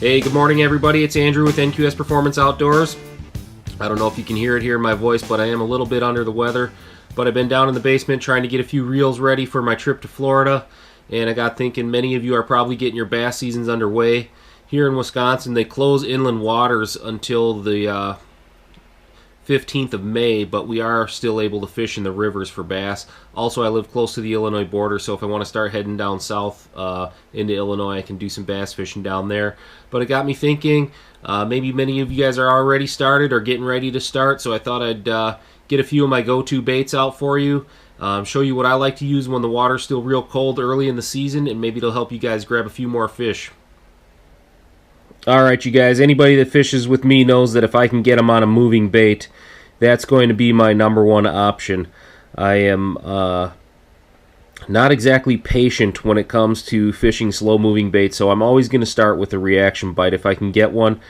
Hey, good morning everybody. It's Andrew with NQS Performance Outdoors. I don't know if you can hear it here in my voice, but I am a little bit under the weather. But I've been down in the basement trying to get a few reels ready for my trip to Florida. And I got thinking many of you are probably getting your bass seasons underway. Here in Wisconsin, they close inland waters until the 15th of May, but we are still able to fish in the rivers for bass. Also, I live close to the Illinois border, so if I want to start heading down south into Illinois, I can do some bass fishing down there. But it got me thinking, maybe many of you guys are already started or getting ready to start, so I thought I'd get a few of my go-to baits out for you, show you what I like to use when the water's still real cold early in the season, and maybe it'll help you guys grab a few more fish. Alright, you guys, anybody that fishes with me knows that if I can get them on a moving bait, that's going to be my number one option. I am not exactly patient when it comes to fishing slow-moving baits, so I'm always going to start with a reaction bite if I can get one.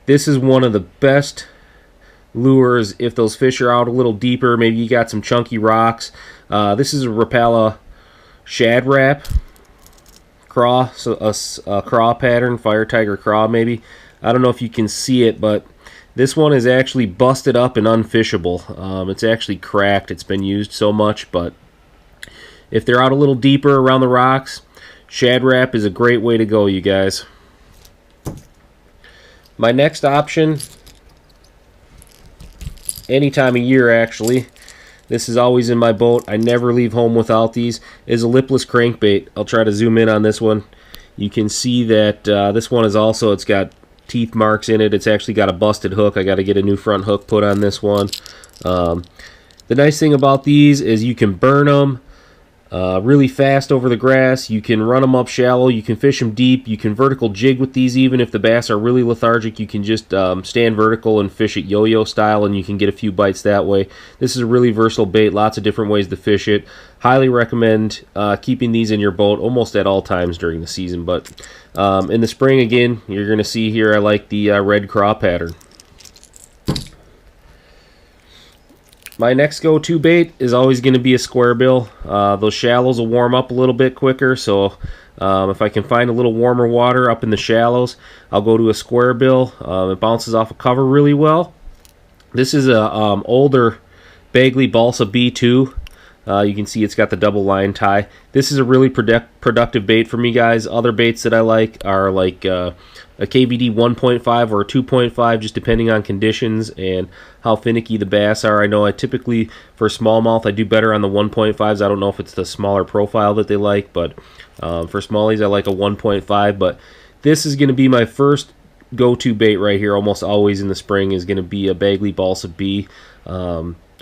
This is one of the best lures if those fish are out a little deeper. Maybe you got some chunky rocks. This is a Rapala Shad Rap craw, so a craw pattern, fire tiger craw maybe. I don't know if you can see it, but this one is actually busted up and unfishable. It's actually cracked. It's been used so much, but if they're out a little deeper around the rocks, Shad Rap is a great way to go, you guys. My next option, any time of year actually, this is always in my boat, I never leave home without these, is a lipless crankbait. I'll try to zoom in on this one. You can see that this one is also, it's got teeth marks in it. It's actually got a busted hook. I got to get a new front hook put on this one. The nice thing about these is you can burn them really fast over the grass. You can run them up shallow. You can fish them deep. You can vertical jig with these even if the bass are really lethargic. You can just stand vertical and fish it yo-yo style, and you can get a few bites that way. This is a really versatile bait. Lots of different ways to fish it. Highly recommend keeping these in your boat almost at all times during the season. But in the spring, again, you're going to see here I like the red craw pattern. My next go-to bait is always going to be a square bill. Those shallows will warm up a little bit quicker, so if I can find a little warmer water up in the shallows, I'll go to a square bill. It bounces off a cover really well. This is a older Bagley Balsa B2. You can see it's got the double line tie. This is a really productive bait for me, guys. Other baits that I like are like a KVD 1.5 or a 2.5, just depending on conditions and how finicky the bass are. I know I typically, for smallmouth, I do better on the 1.5s. I don't know if it's the smaller profile that they like, but for smallies, I like a 1.5. But this is going to be my first go-to bait right here, almost always in the spring, is going to be a Bagley Balsa B.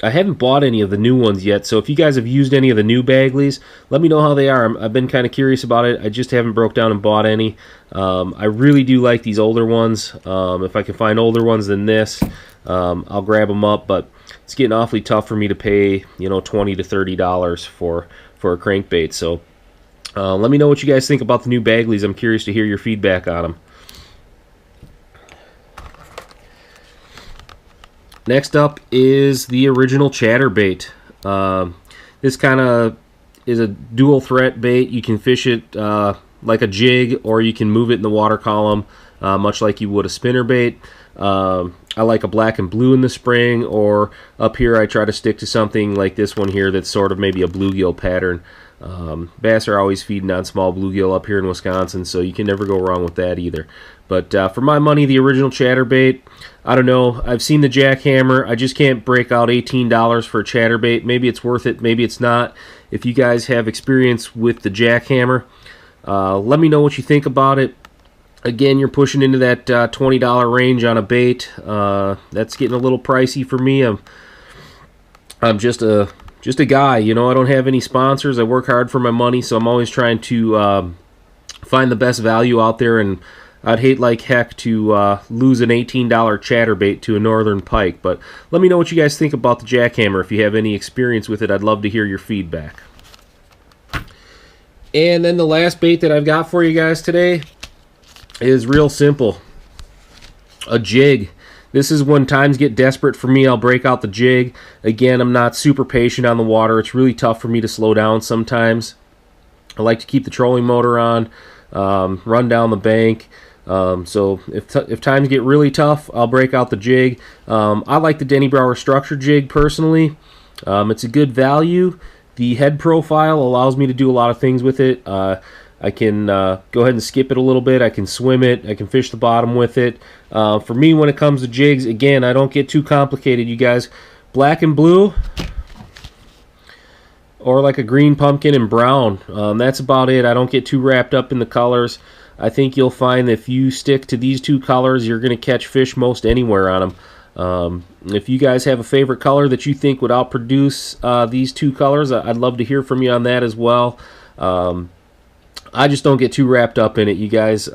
I haven't bought any of the new ones yet, so if you guys have used any of the new Bagleys, let me know how they are. I've been kind of curious about it. I just haven't broke down and bought any. I really do like these older ones. If I can find older ones than this, I'll grab them up, but it's getting awfully tough for me to pay, you know, $20 to $30 for a crankbait. So let me know what you guys think about the new Bagleys. I'm curious to hear your feedback on them. Next up is the original chatterbait. This kind of is a dual threat bait. You can fish it like a jig, or you can move it in the water column, much like you would a spinnerbait. I like a black and blue in the spring, or up here I try to stick to something like this one here that's sort of maybe a bluegill pattern. Bass are always feeding on small bluegill up here in Wisconsin, so you can never go wrong with that either. But for my money, the original chatterbait, I don't know. I've seen the jackhammer. I just can't break out $18 for a chatterbait. Maybe it's worth it, maybe it's not. If you guys have experience with the jackhammer, let me know what you think about it. Again, you're pushing into that $20 range on a bait. That's getting a little pricey for me. I'm just a guy, you know. I don't have any sponsors. I work hard for my money, so I'm always trying to find the best value out there, and I'd hate like heck to lose an $18 chatterbait to a northern pike. But let me know what you guys think about the jackhammer. If you have any experience with it, I'd love to hear your feedback. And then the last bait that I've got for you guys today is real simple. A jig. This is when times get desperate for me. I'll break out the jig. Again, I'm not super patient on the water. It's really tough for me to slow down sometimes. I like to keep the trolling motor on, run down the bank, So if times get really tough, I'll break out the jig. I like the Denny Brauer structure jig personally. It's a good value. The head profile allows me to do a lot of things with it. I can go ahead and skip it a little bit. I can swim it. I can fish the bottom with it. For me, when it comes to jigs, again, I don't get too complicated, you guys. Black and blue, or like a green pumpkin and brown. That's about it. I don't get too wrapped up in the colors. I think you'll find that if you stick to these two colors, you're going to catch fish most anywhere on them. If you guys have a favorite color that you think would outproduce these two colors, I'd love to hear from you on that as well. I just don't get too wrapped up in it, you guys.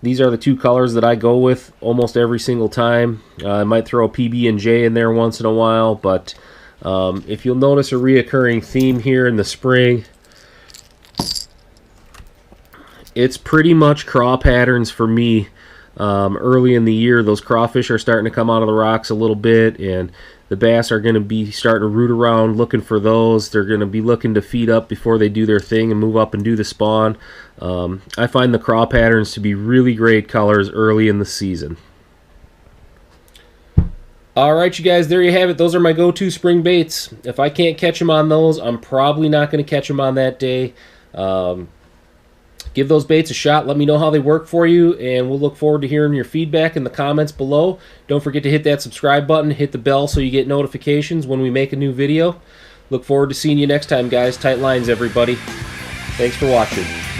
These are the two colors that I go with almost every single time. I might throw a PB&J in there once in a while, but if you'll notice a reoccurring theme here in the spring, it's pretty much craw patterns for me. Early in the year, those crawfish are starting to come out of the rocks a little bit, and the bass are going to be starting to root around looking for those. They're going to be looking to feed up before they do their thing and move up and do the spawn. I find the craw patterns to be really great colors early in the season. Alright, you guys, there you have it. Those are my go-to spring baits. If I can't catch them on those, I'm probably not going to catch them on that day. Give those baits a shot. Let me know how they work for you, and we'll look forward to hearing your feedback in the comments below. Don't forget to hit that subscribe button, hit the bell so you get notifications when we make a new video. Look forward to seeing you next time, guys. Tight lines, everybody. Thanks for watching.